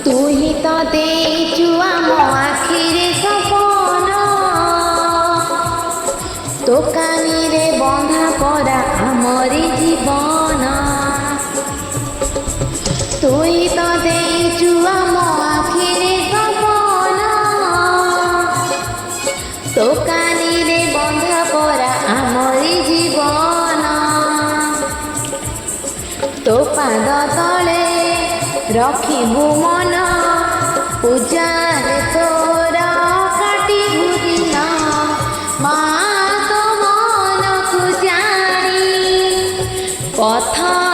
तुही तो देचु आम आखिरे सपन तो कानी रे बंधा पड़ा आमरी जीवन तुही तो देचु आम आखिरे सपन तो कानी रे बंधा पड़ा आमरी जीवन तो पाद तले रखिबु मन पूजारे तोर काटिबु दिन माँ तो मन को जानी पथ